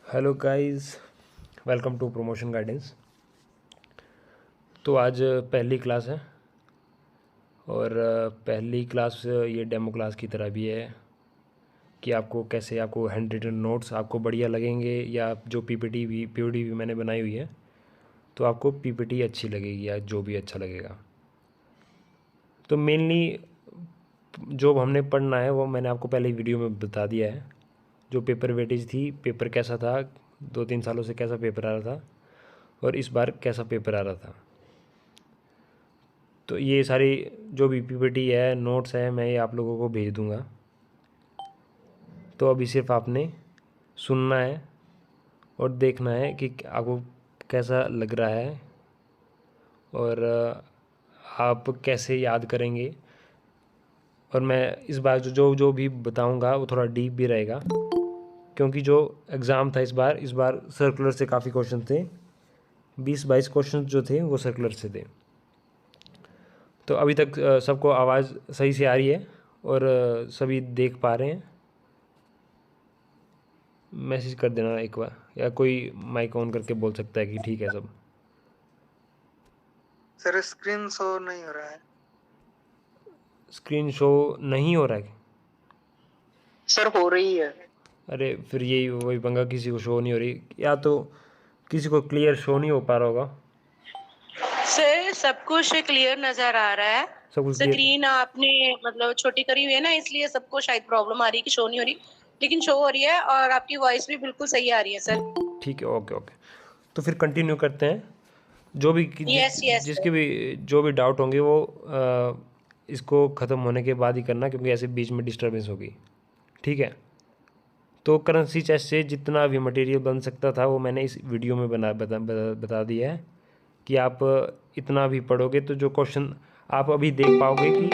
Hello guys, welcome to promotion guidance. तो आज पहली क्लास है और पहली क्लास ये डेमो क्लास की तरह भी है कि आपको हैंड रिटन नोट्स आपको बढ़िया लगेंगे या जो पीपीटी भी मैंने बनाई हुई है तो आपको पीपीटी अच्छी लगेगी या जो भी अच्छा लगेगा। तो मेनली जो हमने पढ़ना है वो मैंने आपको पहले वीडियो में बता दिया है। जो पेपर वेटेज थी, पेपर कैसा था, 2-3 सालों से कैसा पेपर आ रहा था और इस बार कैसा पेपर आ रहा था। तो ये सारी जो भी पीपीटी है, नोट्स है, मैं ये आप लोगों को भेज दूंगा। तो अभी सिर्फ आपने सुनना है और देखना है कि आपको कैसा लग रहा है और आप कैसे याद करेंगे। और मैं इस बार जो जो भी बताऊंगा वो थोड़ा डीप भी रहेगा, क्योंकि जो एग्ज़ाम था इस बार सर्कुलर से काफ़ी क्वेश्चन थे। 20-22 क्वेश्चन जो थे वो सर्कुलर से थे। तो अभी तक सबको आवाज़ सही से आ रही है और सभी देख पा रहे हैं? मैसेज कर देना एक बार, या कोई माइक ऑन करके बोल सकता है कि ठीक है सब। सर स्क्रीन शो नहीं हो रहा है। स्क्रीन शो नहीं हो रहा है? सर हो रही है। अरे फिर यही वही पंगा, किसी को शो नहीं हो रही या तो किसी को क्लियर शो नहीं हो पा रहा होगा। सर सब कुछ क्लियर नजर आ रहा है। सब कुछ क्लियर? स्क्रीन आपने मतलब छोटी करी हुई है ना, इसलिए सबको शायद प्रॉब्लम आ रही है कि शो नहीं हो रही, लेकिन शो हो रही है और आपकी वॉइस भी बिल्कुल सही आ रही है सर। ठीक है, ओके ओके। तो फिर कंटिन्यू करते हैं। जो भी यस यस जिसके सर। भी जो भी डाउट होंगे वो इसको ख़त्म होने के बाद ही करना, क्योंकि ऐसे बीच में डिस्टर्बेंस होगी। ठीक है। तो करेंसी चेस्ट से जितना भी मटेरियल बन सकता था वो मैंने इस वीडियो में बता दिया है कि आप इतना भी पढ़ोगे तो जो क्वेश्चन आप अभी देख पाओगे कि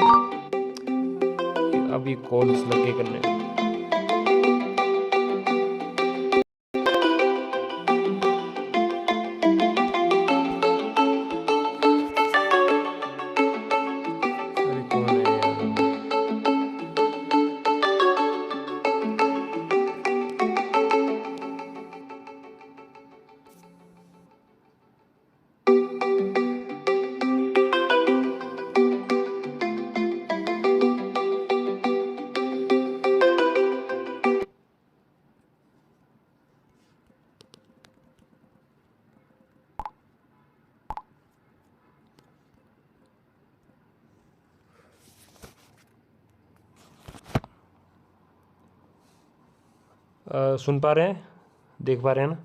अभी कॉल्स लगे करने। अरे कौन है यार? सुन पा रहे हैं, देख पा रहे हैं ना?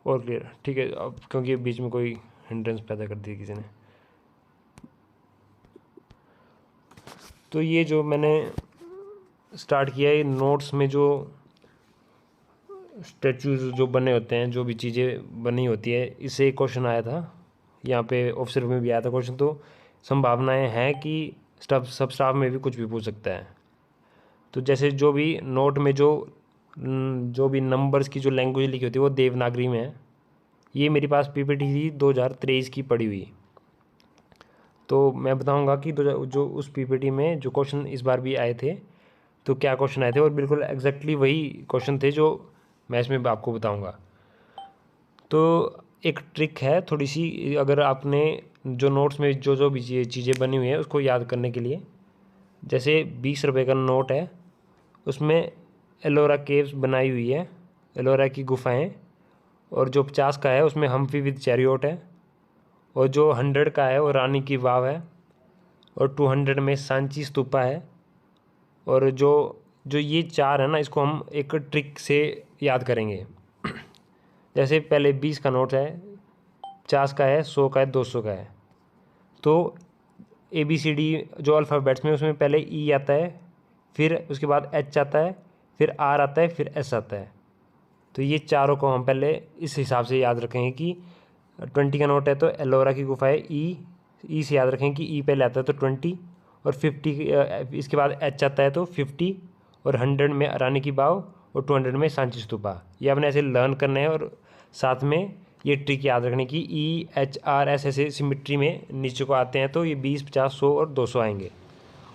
और क्लियर? ठीक है। अब क्योंकि बीच में कोई हिंड्रेंस पैदा कर दी किसी ने, तो ये जो मैंने स्टार्ट किया है नोट्स में, जो स्टैचूज जो बने होते हैं, जो भी चीज़ें बनी होती है, इससे एक क्वेश्चन आया था। यहाँ पे ऑफिसर में भी आया था क्वेश्चन। तो संभावनाएं हैं कि सब स्टाफ में भी कुछ भी पूछ सकता है। तो जैसे जो भी नोट में जो भी नंबर्स की जो लैंग्वेज लिखी होती है वो देवनागरी में है। ये मेरे पास पीपीटी थी 2023 की पड़ी हुई। तो मैं बताऊंगा कि जो उस पीपीटी में जो क्वेश्चन इस बार भी आए थे तो क्या क्वेश्चन आए थे, और बिल्कुल एग्जैक्टली वही क्वेश्चन थे जो मैं इसमें आपको बताऊंगा। तो एक ट्रिक है थोड़ी सी, अगर आपने जो नोट्स में जो जो भी चीज़ें बनी हुई हैं उसको याद करने के लिए। जैसे 20 रुपये का नोट है, उसमें एलोरा केव्स बनाई हुई है, एलोरा की गुफाएं। और जो 50 का है उसमें हम्फी विद चैरियोट है। और जो 100 का है वो रानी की वाव है। और 200 में सांची स्तूपा है। और जो जो ये चार है ना, इसको हम एक ट्रिक से याद करेंगे। जैसे पहले 20 का नोट है, 50 का है, 100 का है, 200 का है। तो ABCD जो अल्फ़ाबेट्स में, उसमें पहले ई आता है, फिर उसके बाद एच आता है, फिर आर आता है, फिर एस आता है। तो ये चारों को हम पहले इस हिसाब से याद रखेंगे कि 20 का नोट है तो एलोरा की गुफा है, ई से याद रखेंगे कि ई पहले आता है तो 20। और 50 इसके बाद एच आता है तो 50। और 100 में रानी की बाव और 200 में सांची स्तूपा। ये आपने ऐसे लर्न करना है और साथ में ये ट्रिक याद रखने की, EHR ऐसे सिमिट्री में नीचे को आते हैं तो ये 20, 50, 100 और 200 आएंगे।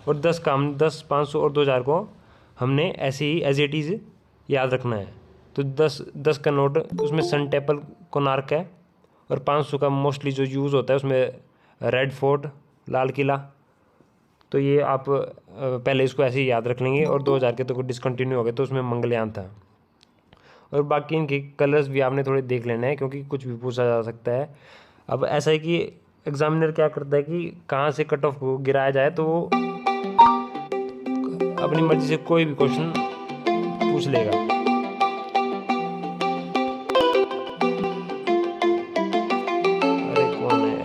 और 10 काम 10, 500 और 2000 को हमने ऐसे ही एज इट इज़ याद रखना है। तो 10 का नोट उसमें सन टेम्पल कोणार्क है, और 500 का मोस्टली जो यूज़ होता है उसमें रेड फोर्ट, लाल किला। तो ये आप पहले इसको ऐसे ही याद रख लेंगे। और 2000 के तो डिसकंटिन्यू हो गए तो उसमें मंगलयान था। और बाकी इनके कलर्स भी आपने थोड़े देख लेना है, क्योंकि कुछ भी पूछा जा सकता है। अब ऐसा है कि एग्जामिनर क्या करता है कि कहाँ से कट ऑफ को गिराया जाए, तो वो अपनी मर्जी से कोई भी क्वेश्चन पूछ लेगा। अरे कौन है?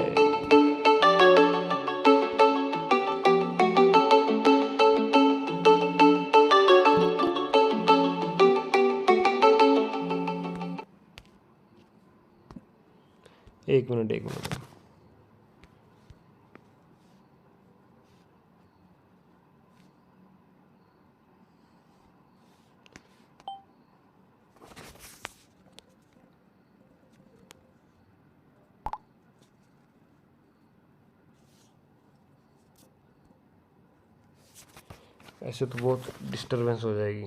एक मिनट। ऐसे तो बहुत डिस्टरबेंस हो जाएगी।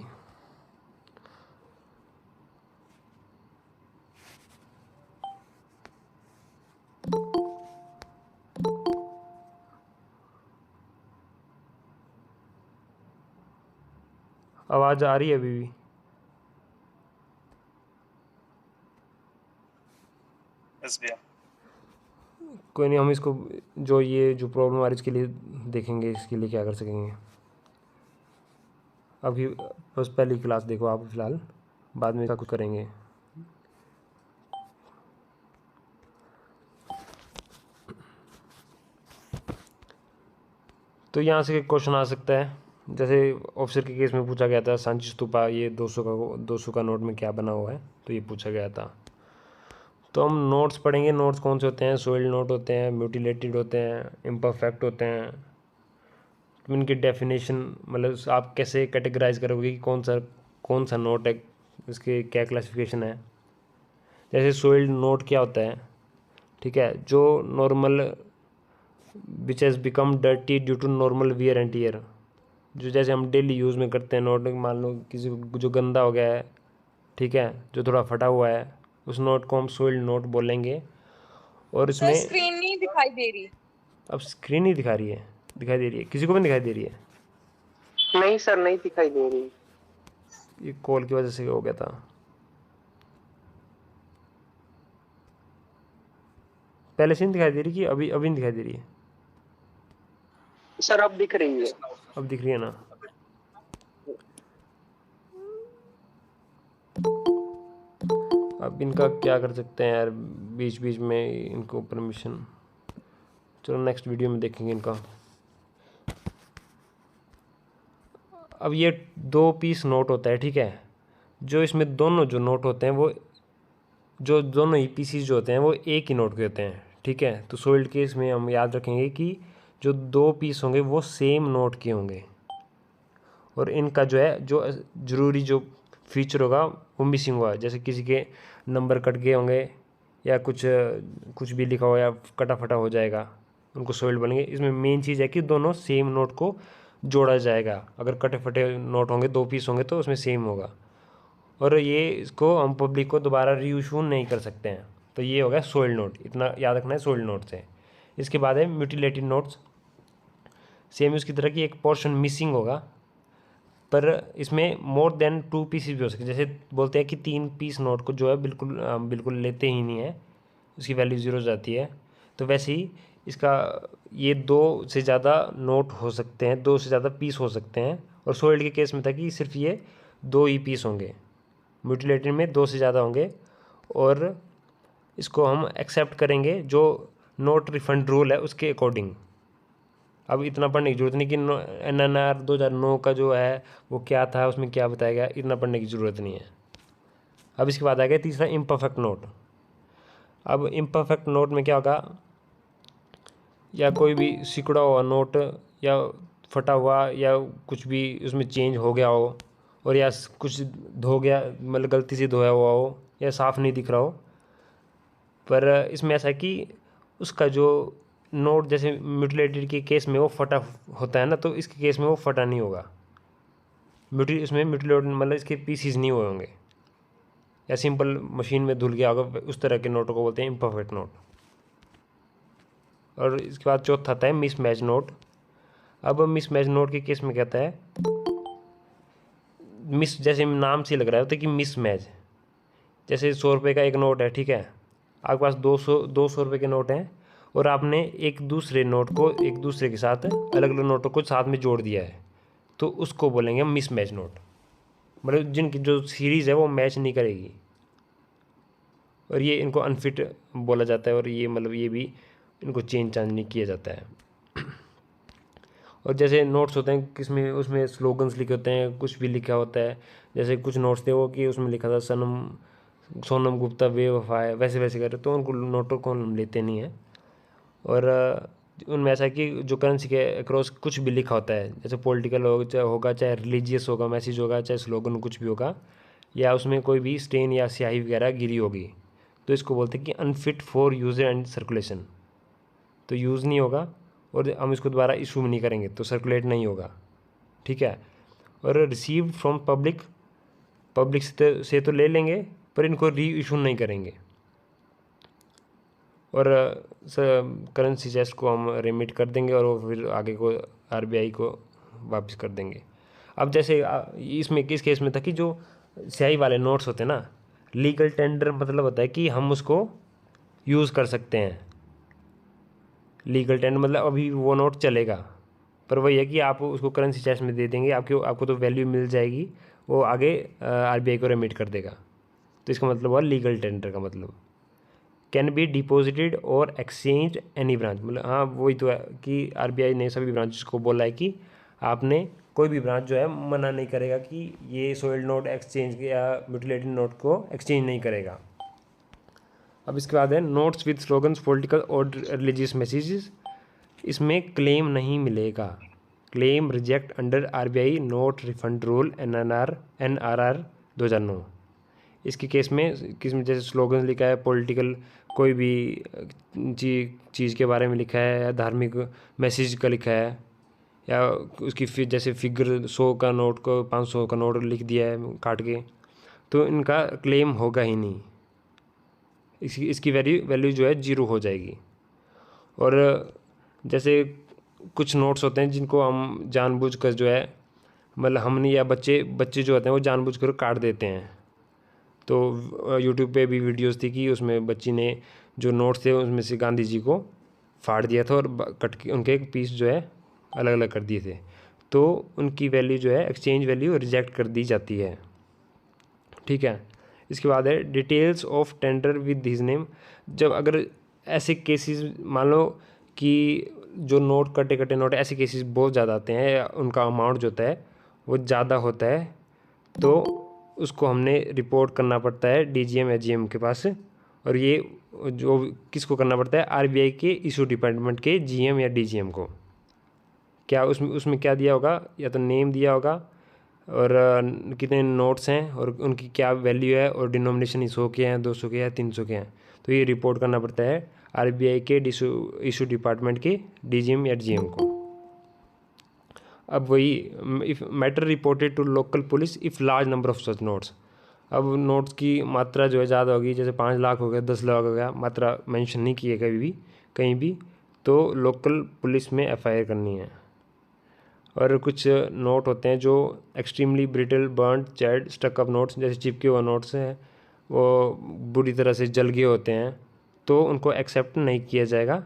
आवाज़ आ रही है अभी भी? कोई नहीं, हम इसको जो प्रॉब्लम आ रही है इसके लिए देखेंगे, इसके लिए क्या कर सकेंगे। अभी बस पहली क्लास देखो आप फिलहाल, बाद में इसका कुछ करेंगे। तो यहाँ से क्वेश्चन आ सकता है, जैसे ऑफिसर के केस में पूछा गया था सांची स्तूपा, ये 200 का नोट में क्या बना हुआ है, तो ये पूछा गया था। तो हम नोट्स पढ़ेंगे। नोट्स कौन से होते हैं? सोइल्ड नोट होते हैं, म्यूटिलेटेड होते हैं, इम्परफेक्ट होते हैं। तो इनकी डेफिनेशन मतलब आप कैसे कैटेगराइज करोगे कि कौन सा नोट है, इसके क्या क्लासिफिकेशन है। जैसे सोइल्ड नोट क्या होता है, ठीक है, जो normal which has become dirty due to normal wear and tear, जो जैसे हम डेली यूज़ में करते हैं नोट, मान लो किसी को जो गंदा हो गया है, ठीक है, जो थोड़ा फटा हुआ है, उस नोट को हम सोइल्ड नोट बोलेंगे। और सर इसमें स्क्रीन नहीं दिखाई दे रही। अब स्क्रीन ही दिखा रही है, दिखाई दे रही है किसी को भी दिखाई दे रही है? नहीं सर, नहीं दिखाई दे रही। ये कॉल की वजह से हो गया था। पहले से नहीं दिखाई दे रही कि अभी अभी नहीं दिखाई दे रही है? सर अब दिख रही है। अब दिख रही है ना? अब इनका क्या कर सकते हैं यार, बीच बीच में इनको परमिशन, चलो नेक्स्ट वीडियो में देखेंगे इनका। अब ये 2 पीस नोट होता है, ठीक है, जो इसमें दोनों जो नोट होते हैं वो जो दोनों ही पीसीज जो होते हैं वो एक ही नोट के होते हैं, ठीक है। तो सोल्ड केस में हम याद रखेंगे कि जो 2 पीस होंगे वो सेम नोट के होंगे, और इनका जो है जो ज़रूरी जो फीचर होगा वो मिसिंग हुआ है। जैसे किसी के नंबर कट गए होंगे या कुछ भी लिखा हो या कटा फटा हो जाएगा, उनको सोल्ड बनेंगे। इसमें मेन चीज़ है कि दोनों सेम नोट को जोड़ा जाएगा। अगर कटे फटे नोट होंगे, 2 पीस होंगे, तो उसमें सेम होगा। और ये इसको हम पब्लिक को दोबारा रीइशू नहीं कर सकते हैं। तो ये हो गया सोल्ड नोट, इतना याद रखना है सोल्ड नोट से। इसके बाद है म्यूटिलेटेड नोट्स। सेम उसकी तरह की एक पोर्शन मिसिंग होगा, पर इसमें मोर देन 2 पीसेस भी हो सकते हैं। जैसे बोलते हैं कि 3 पीस नोट को जो है बिल्कुल लेते ही नहीं है, उसकी वैल्यू 0 हो जाती है। तो वैसे ही इसका ये 2 से ज़्यादा नोट हो सकते हैं, 2 से ज़्यादा पीस हो सकते हैं। और सोल्ड के केस में था कि सिर्फ ये 2 ही पीस होंगे, म्यूटिलेटेड में 2 से ज़्यादा होंगे। और इसको हम एक्सेप्ट करेंगे जो नोट रिफंड रूल है उसके अकॉर्डिंग। अब इतना पढ़ने की जरूरत नहीं कि NNR 2009 का जो है वो क्या था, उसमें क्या बताया गया, इतना पढ़ने की ज़रूरत नहीं है। अब इसके बाद आ गया तीसरा इम्परफेक्ट नोट। अब इम्परफेक्ट नोट में क्या होगा, या कोई भी सिकुड़ा हुआ नोट या फटा हुआ या कुछ भी उसमें चेंज हो गया हो, और या कुछ धो गया, मतलब गलती से धोया हुआ हो या साफ़ नहीं दिख रहा हो, पर इसमें ऐसा है कि उसका जो नोट जैसे म्यूटिलेटेड के केस में वो फटा होता है ना, तो इसके केस में वो फटा नहीं होगा। इसमें म्यूटिलेटेड मतलब इसके पीसीज नहीं हुए होंगे, या सिंपल मशीन में धुल गया होगा, उस तरह के नोटों को बोलते हैं इम्परफेक्ट नोट। और इसके बाद चौथा आता है मिसमैच नोट। अब मिसमैच नोट के केस में कहता है जैसे नाम से लग रहा है कि मिसमैच, जैसे 100 रुपये का एक नोट है, ठीक है, आपके पास 200 रुपये के नोट हैं और आपने एक दूसरे नोट को एक दूसरे के साथ अलग अलग नोटों को साथ में जोड़ दिया है, तो उसको बोलेंगे मिसमैच नोट। मतलब जिनकी जो सीरीज़ है वो मैच नहीं करेगी, और ये इनको अनफिट बोला जाता है, और ये मतलब ये भी इनको चेंज चांज नहीं किया जाता है। और जैसे नोट्स होते हैं किसमें, उसमें स्लोगन्स लिखे होते हैं, कुछ भी लिखा होता है। जैसे कुछ नोट्स थे वो कि उसमें लिखा था सोनम गुप्ता बेवफा है, वैसे वैसे करे, तो उनको नोटों को हम लेते नहीं हैं। और उनमें ऐसा है कि जो करेंसी के अक्रॉस कुछ भी लिखा होता है, जैसे पॉलिटिकल होगा, चाहे रिलीजियस होगा, मैसेज होगा, चाहे स्लोगन कुछ भी होगा, या उसमें कोई भी स्टेन या स्याही वगैरह गिरी होगी, तो इसको बोलते हैं कि unfit for user and circulation. तो यूज़ नहीं होगा और हम इसको दोबारा इशू नहीं करेंगे तो सर्कुलेट नहीं होगा, ठीक है। और रिसीव्ड फ्रॉम पब्लिक से तो ले लेंगे, पर इनको री इशू नहीं करेंगे। और करेंसी चेस्ट को हम रिमिट कर देंगे और वो फिर आगे को आरबीआई को वापस कर देंगे। अब जैसे इसमें किस केस में था कि जो स्याही वाले नोट्स होते हैं ना, लीगल टेंडर मतलब होता है कि हम उसको यूज़ कर सकते हैं। लीगल टेंडर मतलब अभी वो नोट चलेगा, पर वही है कि आप उसको करेंसी चेस्ट में दे देंगे, आपको तो वैल्यू मिल जाएगी, वो आगे आरबीआई को रेमिट कर देगा। तो इसका मतलब हुआ लीगल टेंडर का मतलब। कैन बी डिपॉजिटेड और एक्सचेंज एनी ब्रांच, मतलब हाँ वही तो है कि आरबीआई ने सभी ब्रांचेस को बोला है कि आपने कोई भी ब्रांच जो है मना नहीं करेगा कि ये सोल्ड नोट एक्सचेंज या म्यूटिलेटेड नोट को एक्सचेंज नहीं करेगा। अब इसके बाद है नोट्स विद स्लोगन्स पॉलिटिकल और रिलीजियस मैसेजेस। इसमें क्लेम नहीं मिलेगा, claim reject under RBI note refund rule NRR 2009। इसके केस में किसमें जैसे स्लोगन्स लिखा है, पॉलिटिकल कोई भी चीज़ के बारे में लिखा है, या धार्मिक मैसेज का लिखा है, या उसकी जैसे फिगर 100 का नोट को 500 का नोट लिख दिया है काट के, तो इनका क्लेम होगा ही नहीं, इसकी वैल्यू जो है 0 हो जाएगी। और जैसे कुछ नोट्स होते हैं जिनको हम जानबूझकर जो है, मतलब हमने या बच्चे जो होते हैं वो जानबूझकर काट देते हैं। तो यूट्यूब पे भी वीडियोस थी कि उसमें बच्ची ने जो नोट्स थे उसमें से गांधी जी को फाड़ दिया था और कट के उनके पीस जो है अलग अलग कर दिए थे, तो उनकी वैल्यू जो है एक्सचेंज वैल्यू रिजेक्ट कर दी जाती है, ठीक है। इसके बाद है details of tender with his name. जब अगर ऐसे केसेस मान लो कि जो नोट कटे नोट, ऐसे केसेस बहुत ज़्यादा आते हैं, या उनका अमाउंट जो होता है वो ज़्यादा होता है, तो उसको हमने रिपोर्ट करना पड़ता है डीजीएम या जीएम के पास। और ये जो किसको करना पड़ता है, आरबीआई के इशू डिपार्टमेंट के जीएम या डीजीएम को। क्या उसमें क्या दिया होगा, या तो नेम दिया होगा और कितने नोट्स हैं और उनकी क्या वैल्यू है, और डिनोमिनेशन 100 के हैं, 200 के हैं, 300 के हैं, तो ये रिपोर्ट करना पड़ता है आरबीआई के इशू डिपार्टमेंट के डीजीएम या जीएम को। अब वही if matter reported to local police if large number of such notes. अब नोट्स की मात्रा जो है ज़्यादा होगी, जैसे 5 लाख हो गया, 10 लाख हो गया, मात्रा मेंशन नहीं की है कहीं भी, तो लोकल पुलिस में एफआईआर करनी है। और कुछ नोट होते हैं जो extremely brittle burned charred stuck up notes, जैसे चिपके हुए नोट्स हैं, वो बुरी तरह से जल गए होते हैं, तो उनको एक्सेप्ट नहीं किया जाएगा।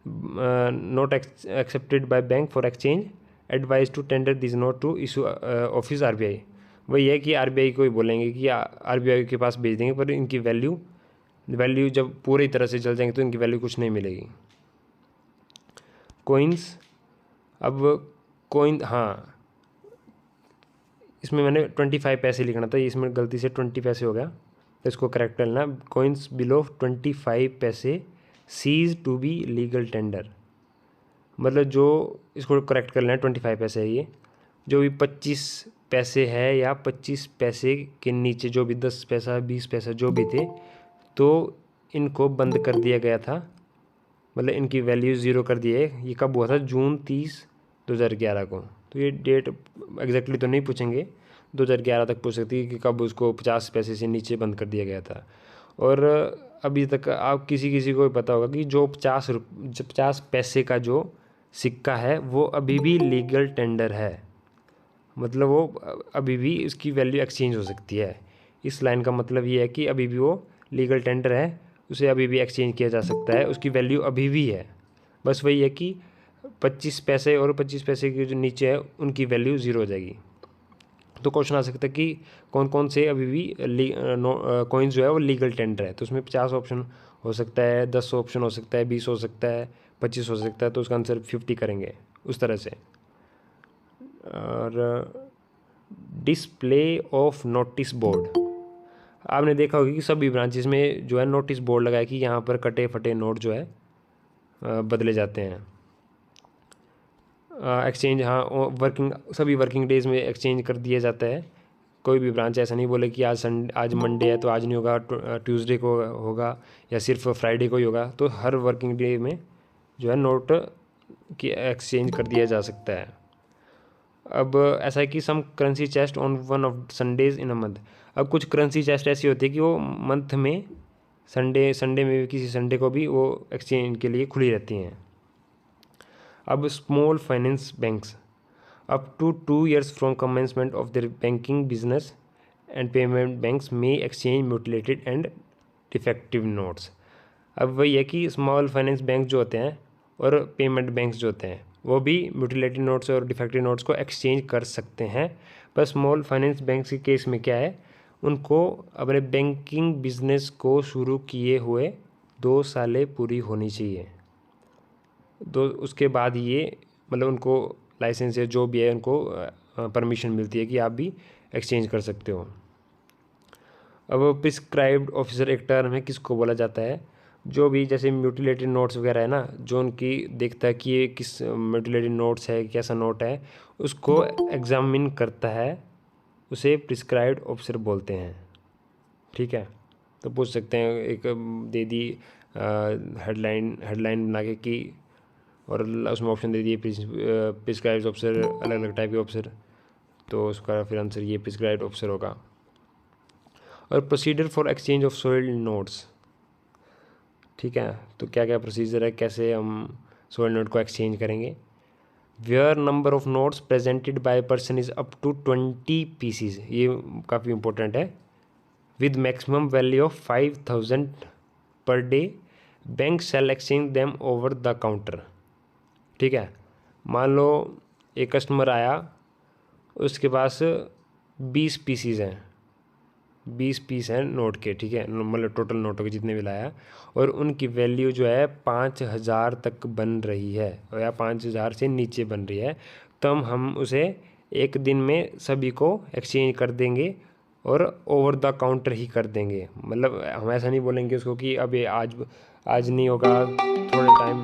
Note accepted by bank for exchange, advise to tender this note to issue office RBI. वही है कि आरबीआई को ही बोलेंगे कि आरबीआई के पास भेज देंगे, पर इनकी वैल्यू जब पूरी तरह से जल जाएंगे तो इनकी वैल्यू कुछ नहीं मिलेगी। कोइंस। अब कोइन, हाँ इसमें मैंने 25 पैसे लिखना था, इसमें गलती से 20 पैसे हो गया, तो इसको करेक्ट कर लेना। कोइंस बिलो 25 पैसे cease to be legal tender, मतलब जो इसको करेक्ट कर लेना 25 पैसे है ये, जो भी 25 पैसे है या 25 पैसे के नीचे जो भी 10 पैसा 20 पैसा जो भी थे, तो इनको बंद कर दिया गया था, मतलब इनकी वैल्यू ज़ीरो कर दी है। ये कब हुआ था? जून 30, 2011 को। तो ये डेट एग्जैक्टली तो नहीं पूछेंगे, 2011 तक पूछ सकती है कि कब उसको 50 पैसे से नीचे बंद कर दिया गया था। और अभी तक आप किसी किसी को भी पता होगा कि जो 50 पैसे का जो सिक्का है वो अभी भी लीगल टेंडर है, मतलब वो अभी भी इसकी वैल्यू एक्सचेंज हो सकती है। इस लाइन का मतलब ये है कि अभी भी वो लीगल टेंडर है, उसे अभी भी एक्सचेंज किया जा सकता है, उसकी वैल्यू अभी भी है। बस वही है कि 25 पैसे और 25 पैसे के जो नीचे है उनकी वैल्यू ज़ीरो हो जाएगी। तो क्वेश्चन आ सकता है कि कौन कौन से अभी भी कॉइन्स जो है वो लीगल टेंडर है। तो उसमें 50 ऑप्शन हो सकता है, 10 ऑप्शन हो सकता है, 20 हो सकता है, 25 हो सकता है। तो उसका आंसर 50 करेंगे उस तरह से। और डिस्प्ले ऑफ नोटिस बोर्ड, आपने देखा होगा कि सभी ब्रांचेस में जो है नोटिस बोर्ड लगा है कि यहाँ पर कटे फटे नोट जो है बदले जाते हैं। एक्सचेंज, हाँ, सभी वर्किंग डेज में एक्सचेंज कर दिया जाता है। कोई भी ब्रांच ऐसा नहीं बोले कि आज मंडे है तो आज नहीं होगा, ट्यूसडे को होगा या सिर्फ फ्राइडे को ही होगा। तो हर वर्किंग डे में जो है नोट की एक्सचेंज कर दिया जा सकता है। अब ऐसा है कि some currency chest on one of Sundays in a month. अब कुछ करेंसी चेस्ट ऐसी होती है कि वो मंथ में संडे में भी, किसी संडे को भी वो एक्सचेंज के लिए खुली रहती हैं। अब small finance banks up to 2 years from commencement of their banking business and payment banks में exchange mutilated and defective notes. अब वही है कि स्मॉल फाइनेंस बैंक जो होते हैं और पेमेंट बैंक्स जो होते हैं वो भी म्यूटिलेटेड नोट्स और डिफेक्टिव नोट्स को एक्सचेंज कर सकते हैं। पर स्मॉल फाइनेंस बैंक्स के केस में क्या है, उनको अपने बैंकिंग बिजनेस को शुरू किए हुए 2 सालें पूरी होनी चाहिए। तो उसके बाद ये, मतलब उनको लाइसेंस या जो भी है उनको परमिशन मिलती है कि आप भी एक्सचेंज कर सकते हो। अब प्रिस्क्राइब्ड ऑफिसर एक टर्म है, किसको बोला जाता है? जो भी जैसे म्यूटिलेटेड नोट्स वगैरह है ना, जो उनकी देखता है कि ये किस म्यूटिलेटेड नोट्स है, कैसा नोट है, उसको एग्जामिन करता है, उसे प्रिस्क्राइब्ड ऑफिसर बोलते हैं। ठीक है, तो पूछ सकते हैं, एक दे दी हेडलाइन बना के कि, और उसमें ऑप्शन दे दिए प्रिस्क्राइब्ड ऑफिसर, अलग अलग टाइप के ऑफिसर, तो उसका फिर आंसर ये प्रिस्क्राइब्ड ऑफिसर होगा। और procedure for exchange of soiled notes, ठीक है, तो क्या क्या प्रोसीजर है, कैसे हम सोल्ड नोट को एक्सचेंज करेंगे? Where number of notes presented by person is up to 20 pieces, ये काफ़ी इंपॉर्टेंट है, with maximum value of 5000 per day, bank shall exchange them over the counter. ठीक है, मान लो एक कस्टमर आया, उसके पास 20 पीसीज हैं, 20 पीस हैं नोट के, ठीक है, मतलब टोटल नोटों के जितने भी लाया, और उनकी वैल्यू जो है 5000 तक बन रही है या 5000 से नीचे बन रही है, तब हम उसे एक दिन में सभी को एक्सचेंज कर देंगे और ओवर द काउंटर ही कर देंगे। मतलब हम ऐसा नहीं बोलेंगे उसको कि अब ये आज नहीं होगा, थोड़ा टाइम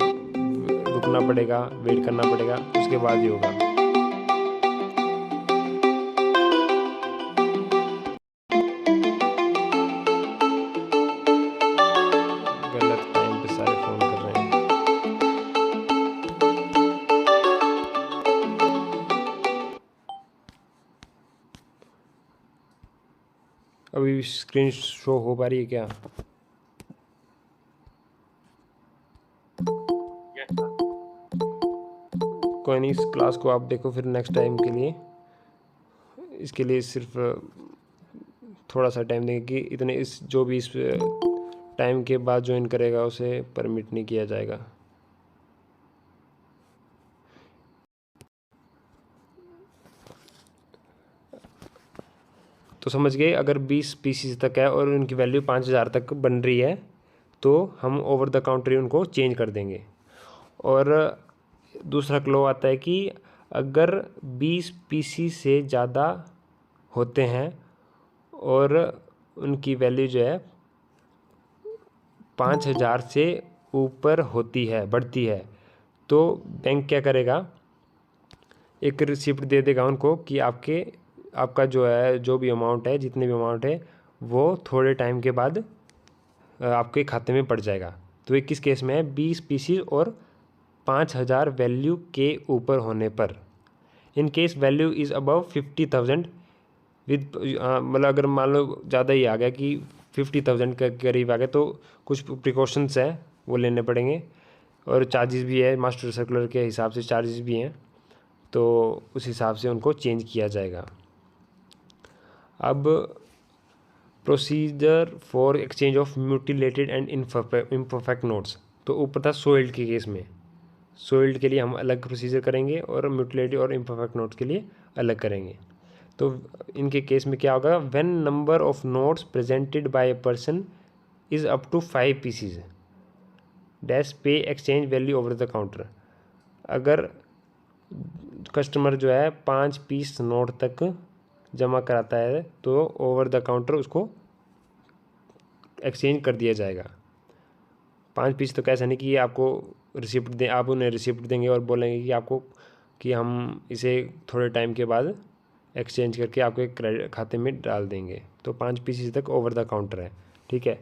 रुकना पड़ेगा, वेट करना पड़ेगा, उसके बाद ही होगा। गलत टाइम पे सारे फ़ोन कर रहे हैं। अभी स्क्रीन शो हो पा रही है क्या? कोई नहीं, इस क्लास को आप देखो फिर नेक्स्ट टाइम के लिए। इसके लिए सिर्फ थोड़ा सा टाइम देंगे कि इतने इस जो भी इस टाइम के बाद ज्वाइन करेगा उसे परमिट नहीं किया जाएगा। तो समझ गए, अगर 20 पीसीस तक है और उनकी वैल्यू 5000 तक बन रही है तो हम ओवर द काउंटर ही उनको चेंज कर देंगे। और दूसरा क्लो आता है कि अगर 20 पीसी से ज़्यादा होते हैं और उनकी वैल्यू जो है 5000 से ऊपर होती है, बढ़ती है, तो बैंक क्या करेगा, एक रिसिप्ट दे देगा उनको कि आपका जो है, जो भी अमाउंट है, जितने भी अमाउंट है, वो थोड़े टाइम के बाद आपके खाते में पड़ जाएगा। तो ये किस केस में है? 20 पीसीज और 5000 वैल्यू के ऊपर होने पर। In case value is above 50,000 with मतलब अगर मान लो ज़्यादा ही आ गया कि 50,000 के करीब आ गया तो कुछ प्रिकॉशंस है वो लेने पड़ेंगे, और चार्जेस भी है, मास्टर सर्कुलर के हिसाब से चार्जेस भी हैं, तो उस हिसाब से उनको चेंज किया जाएगा। अब procedure for exchange of mutilated and imperfect notes, तो ऊपर था सोइल्ड के केस में, सोइल्ड के लिए हम अलग प्रोसीजर करेंगे और म्यूटिलेटेड और इम्परफेक्ट नोट्स के लिए अलग करेंगे। तो इनके केस में क्या होगा? When number of notes presented by a person is up to 5 pieces dash pay exchange value over the counter. अगर कस्टमर जो है 5 पीस नोट तक जमा कराता है तो ओवर द काउंटर उसको एक्सचेंज कर दिया जाएगा। 5 पीस तो कैसा नहीं कि आपको रिसिप्ट दें, आप उन्हें रिसिप्ट देंगे और बोलेंगे कि आपको कि हम इसे थोड़े टाइम के बाद एक्सचेंज करके आपके क्रेडिट खाते में डाल देंगे। तो 5 पीसीस तक ओवर द काउंटर है, ठीक है।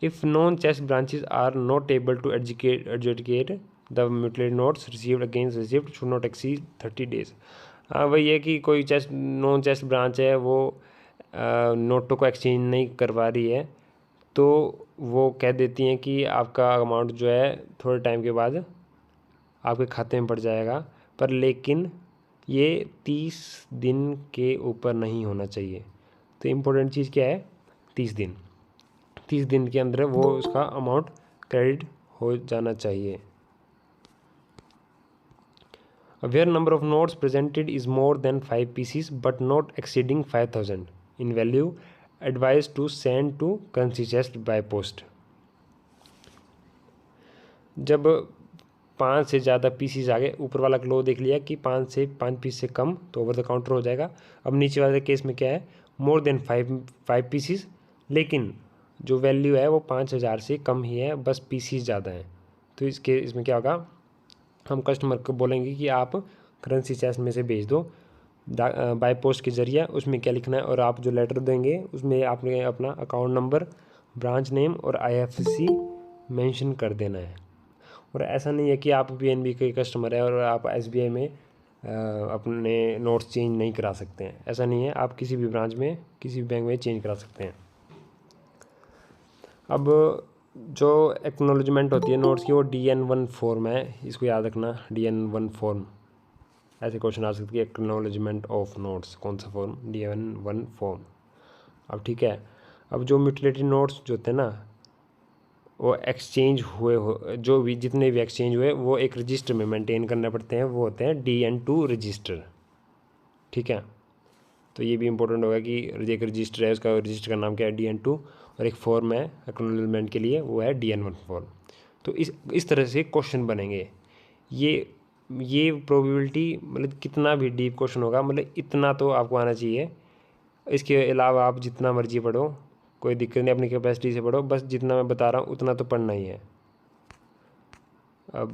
If non chest branches are not able to adjudicate the mutilated notes received against receipt should not exceed 30 days. हाँ, वही है कि कोई नॉन चेस्ट ब्रांच है वो नोटों को एक्सचेंज नहीं करवा रही है, तो वो कह देती हैं कि आपका अमाउंट जो है थोड़े टाइम के बाद आपके खाते में पड़ जाएगा, पर लेकिन ये 30 दिन के ऊपर नहीं होना चाहिए। तो इम्पोर्टेंट चीज़ क्या है? 30 दिन के अंदर वो उसका अमाउंट क्रेडिट हो जाना चाहिए। Where number of notes presented is more than 5 pieces but not exceeding 5,000 in value, advised to send to currency chest by post। जब 5 से ज़्यादा पीसीज आ गए, ऊपर वाला क्लो देख लिया कि 5 पीस से कम तो ओवर द काउंटर हो जाएगा। अब नीचे वाले केस में क्या है? मोर देन 5 पीसीज, लेकिन जो वैल्यू है वो 5,000 से कम ही है, बस पीसीज ज़्यादा हैं। तो इसमें क्या होगा? हम कस्टमर को बोलेंगे कि आप करेंसी चेस्ट में से भेज दो बाय पोस्ट के ज़रिए। उसमें क्या लिखना है, और आप जो लेटर देंगे उसमें आपने अपना अकाउंट नंबर, ब्रांच नेम और आईएफएससी मेंशन कर देना है। और ऐसा नहीं है कि आप पीएनबी के कस्टमर है और आप एसबीआई में अपने नोट्स चेंज नहीं करा सकते हैं, ऐसा नहीं है। आप किसी भी ब्रांच में, किसी भी बैंक में चेंज करा सकते हैं। अब जो एक्नॉलेजमेंट होती है नोट्स की वो DN1 फॉर्म है, इसको याद रखना, DN1 फॉर्म। ऐसे क्वेश्चन आ सकते हैं, एक्नॉलेजमेंट ऑफ नोट्स कौन सा फॉर्म? DN1 form. अब ठीक है, अब जो म्यूटिलेटेड नोट्स जो होते हैं ना, वो एक्सचेंज हुए जो भी जितने भी एक्सचेंज हुए वो एक रजिस्टर में मेंटेन करने पड़ते हैं, वो होते हैं DN2 रजिस्टर, ठीक है। तो ये भी इंपॉर्टेंट होगा कि एक रजिस्टर है, उसका रजिस्टर का नाम क्या है? DN2, और एक फॉर्म है एक्नॉलेजमेंट के लिए, वो है DN1 फॉर्म। तो इस तरह से क्वेश्चन बनेंगे। ये प्रोबेबिलिटी मतलब कितना भी डीप क्वेश्चन होगा, मतलब इतना तो आपको आना चाहिए। इसके अलावा आप जितना मर्जी पढ़ो, कोई दिक्कत नहीं, अपनी कैपेसिटी से पढ़ो, बस जितना मैं बता रहा हूँ उतना तो पढ़ना ही है। अब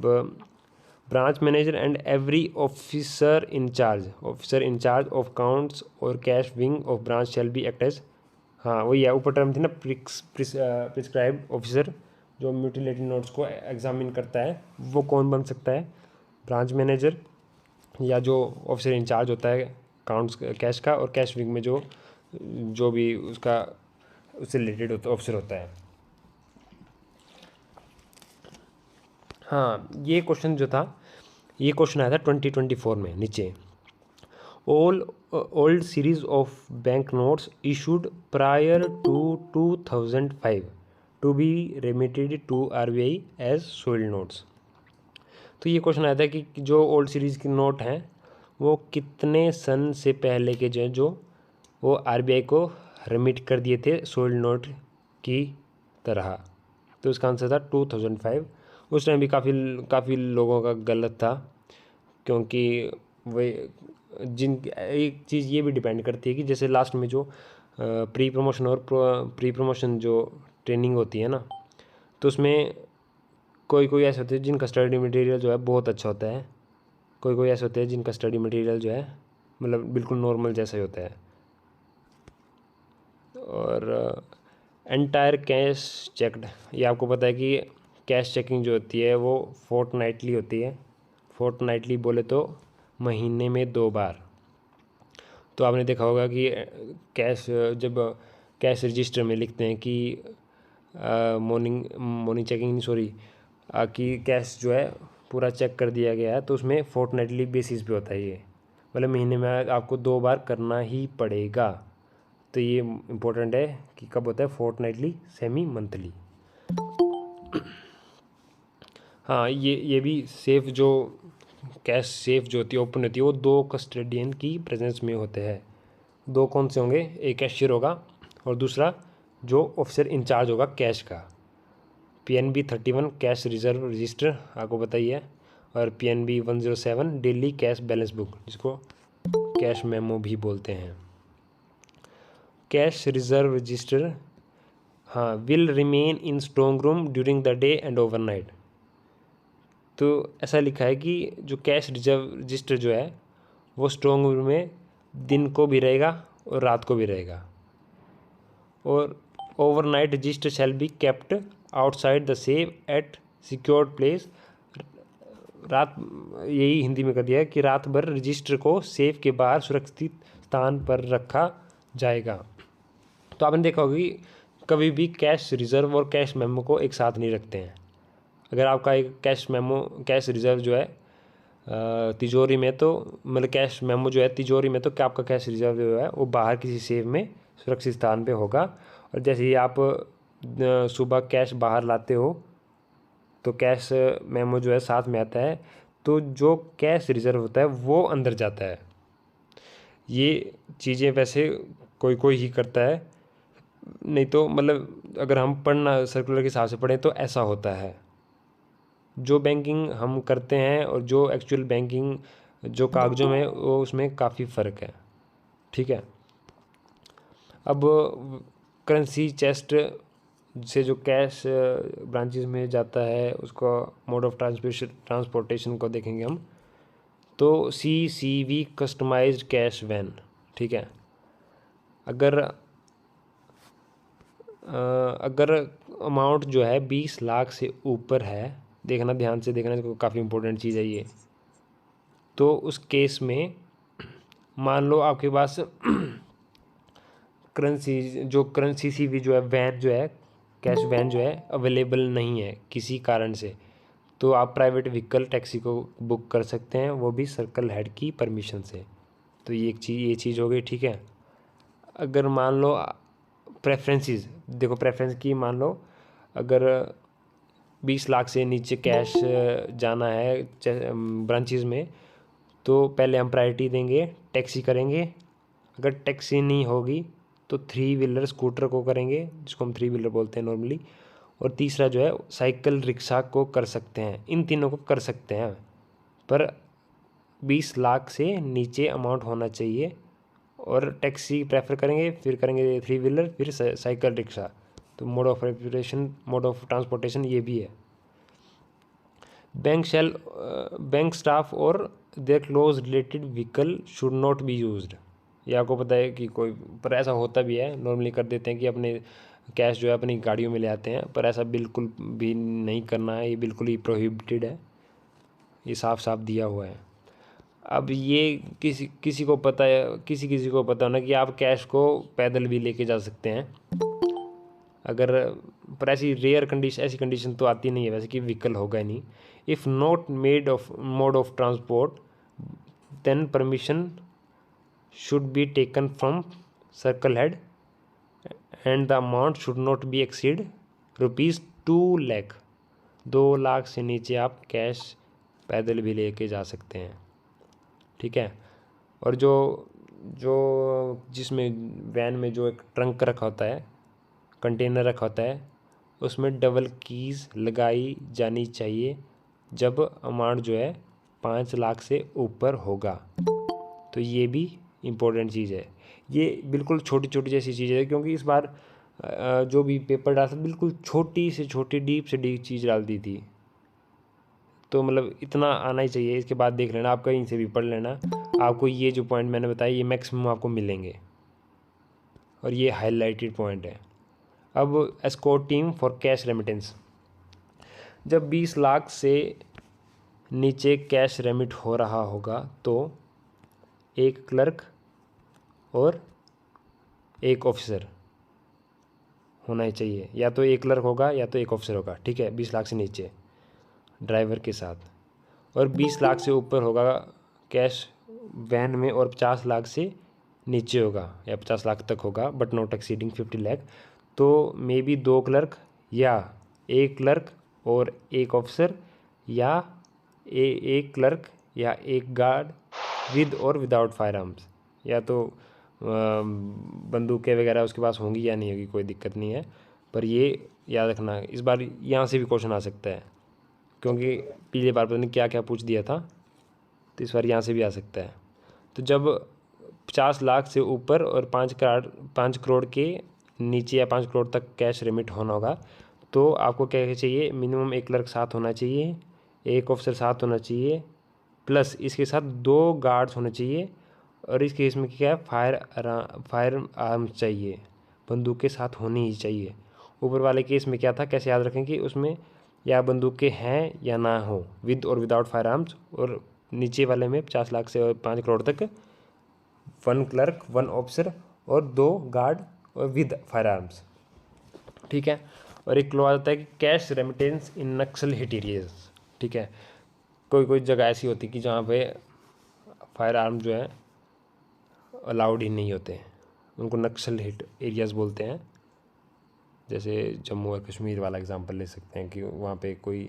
branch manager and every officer incharge of counts और cash wing of branch shall be act as, हाँ वही है, ऊपर टर्म थी ना, प्रिस्क्राइब ऑफिसर, जो म्यूटिलेटेड नोट्स को एग्जामिन करता है, वो कौन बन सकता है? ब्रांच मैनेजर, या जो ऑफिसर इंचार्ज होता है काउंट्स कैश का, और कैश विंग में जो भी उसका उससे रिलेटेड ऑफिसर होता है। हाँ, ये क्वेश्चन जो था, ये क्वेश्चन आया था 2024 में। नीचे all old series of bank notes issued prior to 2005 to be remitted to RBI as soiled notes। तो ये क्वेश्चन आया था कि जो ओल्ड सीरीज़ के नोट हैं वो कितने सन से पहले के जो वो RBI को रिमिट कर दिए थे सोल्ड नोट की तरह। तो उसका आंसर था 2005। उस टाइम भी काफ़ी लोगों का गलत था, क्योंकि वही एक चीज़ ये भी डिपेंड करती है कि जैसे लास्ट में जो प्री प्रमोशन जो ट्रेनिंग होती है ना, तो उसमें कोई ऐसे होते हैं जिनका स्टडी मटेरियल जो है बहुत अच्छा होता है, कोई ऐसे होते हैं जिनका स्टडी मटेरियल जो है मतलब बिल्कुल नॉर्मल जैसा ही होता है। और एंटायर कैश चेक्ड, ये आपको पता है कि कैश चेकिंग जो होती है वो फोर्टनाइटली होती है। फोर्टनाइटली बोले तो महीने में 2 बार। तो आपने देखा होगा कि कैश जब कैश रजिस्टर में लिखते हैं कि मॉर्निंग चेकिंग सॉरी कि कैश जो है पूरा चेक कर दिया गया है, तो उसमें फोर्टनाइटली बेसिस पे होता है ये, मतलब महीने में आपको 2 बार करना ही पड़ेगा। तो ये इम्पोर्टेंट है कि कब होता है, फोर्टनाइटली, सेमी मंथली। हाँ, ये भी सेफ जो कैश सेफ जो होती है ओपन होती है वो 2 कस्टडियन की प्रेजेंस में होते हैं। 2 कौन से होंगे, एक कैशियर होगा और दूसरा जो ऑफिसर इंचार्ज होगा कैश का। PNB 31 कैश रिजर्व रजिस्टर आपको बताइए, और PNB 107 daily cash balance book, जिसको कैश मेमो भी बोलते हैं। कैश रिजर्व रजिस्टर, हाँ, will remain in strong room during the day and overnight. तो ऐसा लिखा है कि जो कैश रिजर्व रजिस्टर जो है वो स्ट्रॉन्ग रूम में दिन को भी रहेगा और रात को भी रहेगा। और overnight register shall be kept outside the safe at secured place. रात, यही हिंदी में कर दिया है कि रात भर रजिस्टर को सेफ के बाहर सुरक्षित स्थान पर रखा जाएगा। तो आपने देखा होगा कि कभी भी कैश रिजर्व और कैश मेमो को एक साथ नहीं रखते हैं। अगर आपका एक कैश रिजर्व जो है तिजोरी में, तो मतलब कैश मेमो जो है तिजोरी में, तो क्या आपका कैश रिजर्व जो है वो बाहर किसी सेफ में सुरक्षित स्थान पे होगा। और जैसे ही आप सुबह कैश बाहर लाते हो तो कैश मेमो जो है साथ में आता है, तो जो कैश रिजर्व होता है वो अंदर जाता है। ये चीज़ें वैसे कोई कोई ही करता है, नहीं तो मतलब अगर हम पढ़ना सर्कुलर के हिसाब से पढ़ें तो ऐसा होता है। जो बैंकिंग हम करते हैं और जो एक्चुअल बैंकिंग जो कागज़ों में, वो उसमें काफ़ी फ़र्क है। ठीक है। अब करेंसी चेस्ट से जो कैश ब्रांचेस में जाता है उसको मोड ऑफ ट्रांसपोर्टेशन को देखेंगे हम। तो CCV कस्टमाइज्ड कैश वैन, ठीक है। अगर अमाउंट जो है 20 लाख से ऊपर है, देखना ध्यान से देखना, काफ़ी इंपॉर्टेंट चीज़ है ये। तो उस केस में मान लो आपके पास करेंसी CCV जो है वैन जो है कैश वैन जो है अवेलेबल नहीं है किसी कारण से, तो आप प्राइवेट व्हीकल टैक्सी को बुक कर सकते हैं, वो भी सर्कल हेड की परमिशन से। तो ये चीज़ हो गई, ठीक है। अगर मान लो प्रेफरेंसेस, देखो प्रेफरेंस की, मान लो अगर 20 लाख से नीचे कैश जाना है ब्रांचेस में, तो पहले हम प्रायोरिटी देंगे, टैक्सी करेंगे। अगर टैक्सी नहीं होगी तो 3 व्हीलर स्कूटर को करेंगे, जिसको हम 3 व्हीलर बोलते हैं नॉर्मली। और तीसरा जो है साइकिल रिक्शा को कर सकते हैं। इन तीनों को कर सकते हैं, पर 20 लाख से नीचे अमाउंट होना चाहिए। और टैक्सी प्रेफर करेंगे, फिर करेंगे 3 व्हीलर, फिर साइकिल रिक्शा। तो मोड ऑफ ट्रांसपोर्टेशन ये भी है। बैंक स्टाफ और their close related vehicle should not be used. ये आपको पता है कि कोई, पर ऐसा होता भी है, नॉर्मली कर देते हैं कि अपने कैश जो है अपनी गाड़ियों में ले आते हैं, पर ऐसा बिल्कुल भी नहीं करना है, ये बिल्कुल ही प्रोहिबिटेड है, ये साफ साफ दिया हुआ है। अब ये किसी को पता है, किसी को पता होना कि आप कैश को पैदल भी लेके जा सकते हैं, अगर, पर ऐसी कंडीशन तो आती नहीं है वैसे कि व्हीकल होगा ही नहीं। If not mode of transport then permission should be taken from circle head and the amount should not be exceed ₹2 lakh. 2 lakh से नीचे आप कैश पैदल भी लेके जा सकते हैं, ठीक है। और जो जो जिसमें वैन में जो एक ट्रंक रखा होता है, कंटेनर रखा होता है, उसमें डबल कीज़ लगाई जानी चाहिए जब अमाउंट जो है 5 लाख से ऊपर होगा। तो ये भी इम्पोर्टेंट चीज़ है। ये बिल्कुल छोटी छोटी जैसी चीज़ है, क्योंकि इस बार जो भी पेपर डाला था बिल्कुल छोटी से छोटी डीप से डीप चीज़ डाल दी थी। तो मतलब इतना आना ही चाहिए। इसके बाद देख लेना, आप कहीं से भी पढ़ लेना, आपको ये जो पॉइंट मैंने बताया ये मैक्सिमम आपको मिलेंगे, और ये हाईलाइटेड पॉइंट है। अब escort team for cash remittance, जब 20 लाख से नीचे कैश रेमिट हो रहा होगा तो एक क्लर्क और एक ऑफिसर होना ही चाहिए, या तो एक क्लर्क होगा या तो एक ऑफिसर होगा, ठीक है। 20 लाख से नीचे ड्राइवर के साथ, और 20 लाख से ऊपर होगा कैश वैन में, और 50 लाख से नीचे होगा या 50 लाख तक होगा बट नॉट एक्सीडिंग 50 लाख, तो मे बी 2 क्लर्क या एक क्लर्क और एक ऑफिसर, या एक क्लर्क या एक गार्ड विद और विदाउट फायर आर्म्स, या तो बंदूकें वगैरह उसके पास होंगी या नहीं होगी, कोई दिक्कत नहीं है। पर ये याद रखना, इस बार यहाँ से भी क्वेश्चन आ सकता है, क्योंकि पिछली बार पता नहीं क्या क्या पूछ दिया था, तो इस बार यहाँ से भी आ सकता है। तो जब 50 लाख से ऊपर और 5 करोड़ के नीचे या 5 करोड़ तक कैश रेमिट होना होगा, तो आपको क्या चाहिए, मिनिमम एक क्लर्क साथ होना चाहिए, एक ऑफिसर साथ होना चाहिए, प्लस इसके साथ 2 गार्ड्स होने चाहिए, और इस केस में क्या है, फायर आर्म्स चाहिए, बंदूक के साथ होनी ही चाहिए। ऊपर वाले केस में क्या था, कैसे याद रखें कि उसमें या बंदूकें हैं या ना हो, विद और विदाउट फायर आर्म्स, और नीचे वाले में 50 लाख से 5 करोड़ तक 1 क्लर्क 1 ऑफिसर और 2 गार्ड और विद फायर आर्म्स, ठीक है। और एक क्लॉज आता है कि कैश रेमिटेंस इन नक्सल हिट एरियाज, ठीक है। कोई जगह ऐसी होती है कि जहाँ पे फायर आर्म जो है अलाउड ही नहीं होते, उनको नक्सल हिट एरियाज़ बोलते हैं। जैसे जम्मू और कश्मीर वाला एग्जांपल ले सकते हैं कि वहाँ पे कोई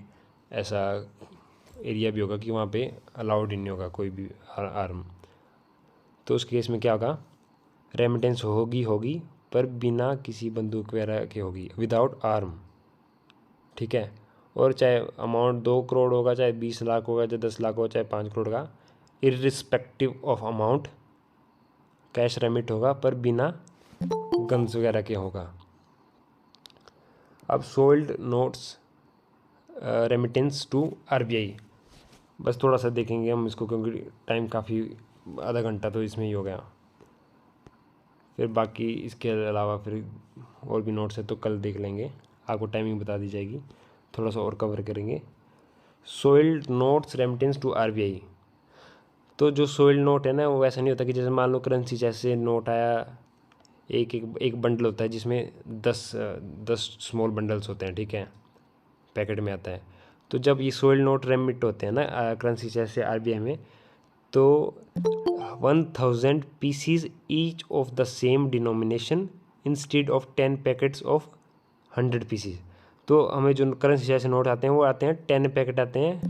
ऐसा एरिया भी होगा कि वहाँ पे अलाउड ही नहीं होगा कोई भी आर्म, तो उस केस में क्या होगा, रेमिटेंस होगी पर बिना किसी बंदूक वगैरह के होगी, विदाउट आर्म, ठीक है। और चाहे अमाउंट 2 करोड़ होगा, चाहे 20 लाख होगा, चाहे 10 लाख होगा, चाहे 5 करोड़ का, irrespective of amount cash remit होगा पर बिना गन्स वगैरह के होगा। अब soiled notes remittance to RBI, बस थोड़ा सा देखेंगे हम इसको, क्योंकि टाइम काफ़ी आधा घंटा तो इसमें ही हो गया। फिर बाकी इसके अलावा फिर और भी नोट्स है तो कल देख लेंगे, आपको टाइमिंग बता दी जाएगी, थोड़ा सा और कवर करेंगे। Soiled notes remittance to RBI, तो जो सोल्ड नोट है ना, वो ऐसा नहीं होता कि जैसे मान लो करेंसी जैसे नोट आया, एक बंडल होता है जिसमें 10 स्मॉल बंडल्स होते हैं, ठीक है, पैकेट में आता है। तो जब ये सोल्ड नोट रेमिट होते हैं ना करेंसी जैसे आरबीआई में, तो 1000 pieces each of the same denomination instead of 10 packets of 100 pieces. तो हमें जो करेंसी जैसे नोट आते हैं वो आते हैं 10 पैकेट आते हैं,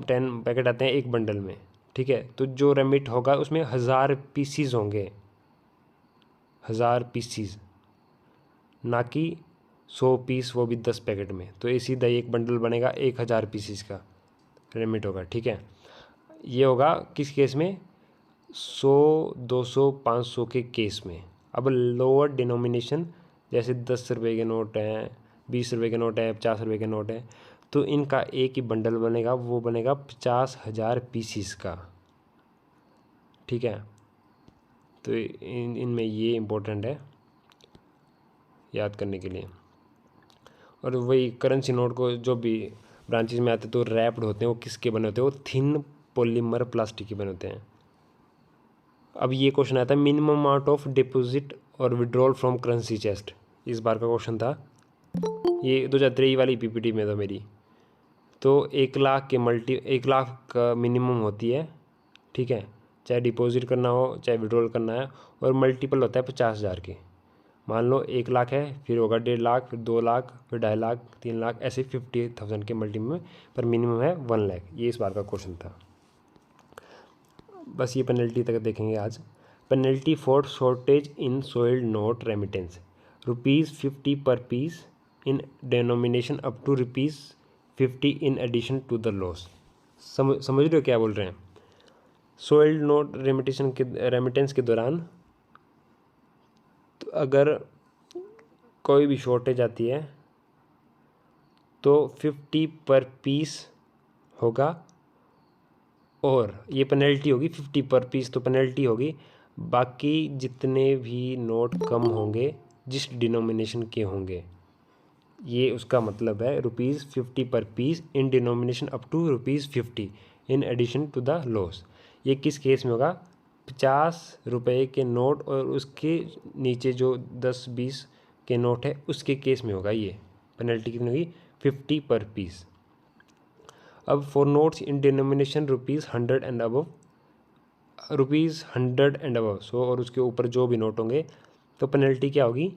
10 पैकेट आते हैं एक बंडल में, ठीक है। तो जो रेमिट होगा उसमें 1000 पीसीज होंगे, 1000 पीसीज, ना कि 100 पीस, वो भी 10 पैकेट में। तो ये सीधा एक बंडल बनेगा 1000 पीसीज का रेमिट होगा, ठीक है। ये होगा किस केस में, 100, 200, 500 के केस में। अब लोअर डिनोमिनेशन जैसे 10 रुपये के नोट हैं, 20 रुपये के नोट है, 50 रुपये के नोट है, तो इनका एक ही बंडल बनेगा, वो बनेगा 50,000 पीसीस का, ठीक है। तो इनमें ये इम्पोर्टेंट है याद करने के लिए। और वही करेंसी नोट को जो भी ब्रांचेज में आते हैं तो रैप्ड होते हैं, वो किसके बने होते हैं, वो थिन पॉलीमर प्लास्टिक के बने होते हैं। अब ये क्वेश्चन आता है मिनिमम अमाउंट ऑफ डिपॉजिट और विड्रॉल फ्रॉम करेंसी चेस्ट, इस बार का क्वेश्चन था, ये 2023 वाली पीपीटी में था मेरी। तो 1 लाख 1 लाख का मिनिमम होती है, ठीक है, चाहे डिपॉजिट करना हो चाहे विड्रॉल करना है, और मल्टीपल होता है 50,000 के। मान लो 1 लाख है, फिर होगा 1.5 लाख, फिर 2 लाख, फिर 2.5 लाख, 3 लाख, ऐसे 50,000 के मल्टीपल में, पर मिनिमम है 1 लाख। ये इस बार का क्वेश्चन था। बस ये पेनल्टी तक देखेंगे आज। Penalty for shortage in soiled note remittance, ₹50 per piece in denomination up to ₹50 in addition to the loss. समझ रहे हो क्या बोल रहे हैं। सोल्ड नोट रेमिटेंस के दौरान तो अगर कोई भी शॉर्टेज आती है तो 50 पर पीस होगा, और ये पेनल्टी होगी 50 पर पीस, तो पेनल्टी होगी। बाकी जितने भी नोट कम होंगे जिस डिनोमिनेशन के होंगे। ये उसका मतलब है ₹50 per piece in denomination up to ₹50 in addition to the loss. ये किस केस में होगा? ₹50 के नोट और उसके नीचे जो 10-20 के नोट है उसके केस में होगा। ये पेनल्टी कितनी होगी? 50 पर पीस। अब for notes in denomination ₹100 and above, ₹100 and above 100 और उसके ऊपर जो भी नोट होंगे, तो पेनल्टी क्या होगी?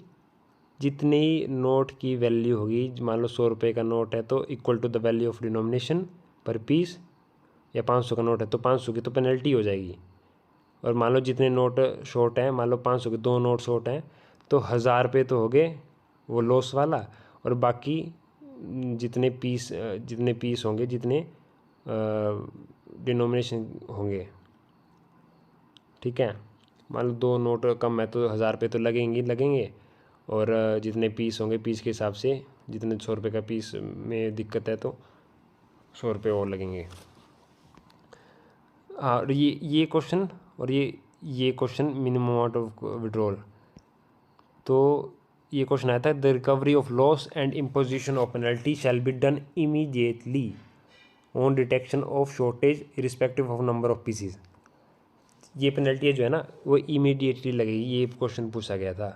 जितनी नोट की वैल्यू होगी, मान लो ₹100 का नोट है तो equal to the value of denomination per piece, या 500 का नोट है तो 500 की तो पेनल्टी हो जाएगी। और मान लो जितने नोट शॉर्ट हैं, मान लो 500 के 2 नोट शॉर्ट हैं, तो ₹1000 तो हो गए वो लॉस वाला, और बाकी जितने पीस होंगे, जितने डिनोमिनेशन होंगे, ठीक है। मान लो 2 नोट कम है तो ₹1000 तो लगेंगे, और जितने पीस होंगे पीस के हिसाब से, जितने ₹100 का पीस में दिक्कत है तो ₹100 और लगेंगे। और ये क्वेश्चन और ये question minimum amount of withdrawal, तो ये क्वेश्चन आया था, the recovery of loss and imposition of penalty shall be done immediately on detection of shortage respective of number of pieces. ये पेनल्टी जो है ना वो इमीडिएटली लगेगी। ये क्वेश्चन पूछा गया था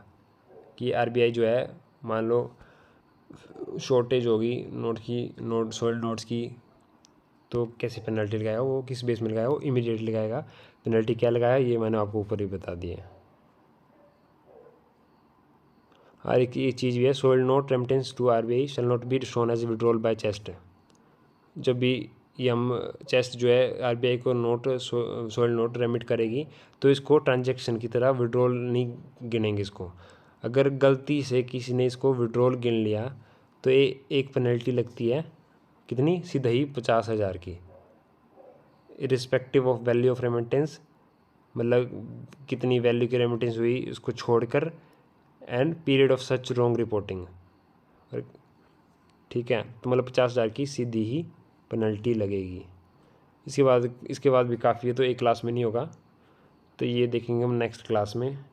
कि आरबीआई जो है, मान लो शॉर्टेज होगी सोल्ड नोट्स की, तो कैसे पेनल्टी लगाएगा वो, किस बेस में लगाएगा वो? इमीडिएटली लगाएगा। पेनल्टी क्या लगाया ये मैंने आपको ऊपर ही बता दिया। हर एक चीज़ भी है, soiled note remittance to RBI shall not be shown as withdrawal by chest. जब भी ये हम चेस्ट जो है आरबीआई को सोल्ड नोट रेमिट करेगी तो इसको ट्रांजैक्शन की तरह विड्रॉल नहीं गिनेंगे इसको। अगर गलती से किसी ने इसको विड्रॉल गिन लिया तो एक पेनल्टी लगती है, कितनी? सीधा ही 50,000 की, irrespective of value of remittance, मतलब कितनी वैल्यू की रेमिटेंस हुई उसको छोड़कर, and period of such wrong reporting, ठीक है। तो मतलब 50,000 की सीधी ही पेनल्टी लगेगी। इसके बाद भी काफ़ी है, तो एक क्लास में नहीं होगा, तो ये देखेंगे हम नेक्स्ट क्लास में।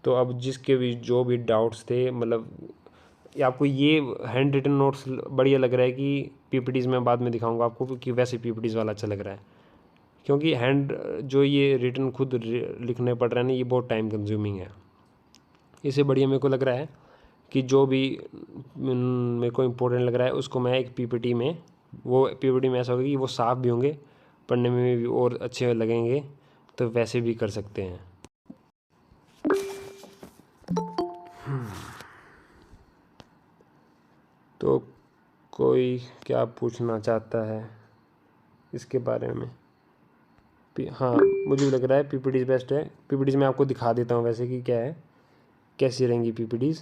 तो अब जिसके भी जो भी डाउट्स थे, मतलब आपको ये हैंड रिटन नोट्स बढ़िया लग रहा है कि पीपीटीज़ में बाद में दिखाऊंगा आपको, क्योंकि वैसे पीपीटीज़ वाला अच्छा लग रहा है, क्योंकि हैंड जो ये रिटन खुद लिखने पड़ रहा है ना, ये बहुत टाइम कंज्यूमिंग है। इससे बढ़िया मेरे को लग रहा है कि जो भी मेरे को इम्पोर्टेंट लग रहा है उसको मैं एक पीपीटी में, वो पीपीटी में ऐसा होगा कि वो साफ भी होंगे, पढ़ने में भी और अच्छे लगेंगे, तो वैसे भी कर सकते हैं। तो कोई क्या पूछना चाहता है इसके बारे में? हाँ, मुझे भी लग रहा है पीपीटीज़ बेस्ट है। पीपीटीज़ मैं आपको दिखा देता हूँ वैसे कि क्या है, कैसी रहेंगी पीपीटीज़।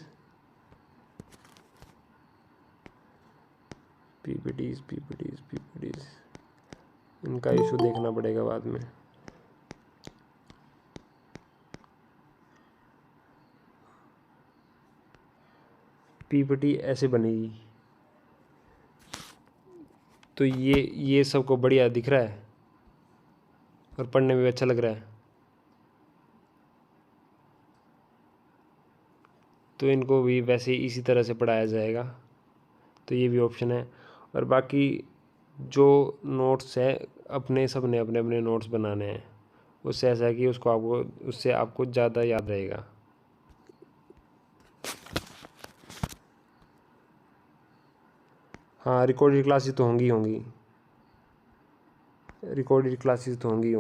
इनका इशू देखना पड़ेगा बाद में। पीपीटी ऐसे बनेगी, तो ये सबको बढ़िया दिख रहा है और पढ़ने में भी अच्छा लग रहा है, तो इनको भी वैसे इसी तरह से पढ़ाया जाएगा, तो ये भी ऑप्शन है। और बाकी जो नोट्स है सब ने अपने अपने नोट्स बनाने हैं, उससे ऐसा है कि उससे आपको ज़्यादा याद रहेगा। हाँ, रिकॉर्डेड क्लासेस तो होंगी।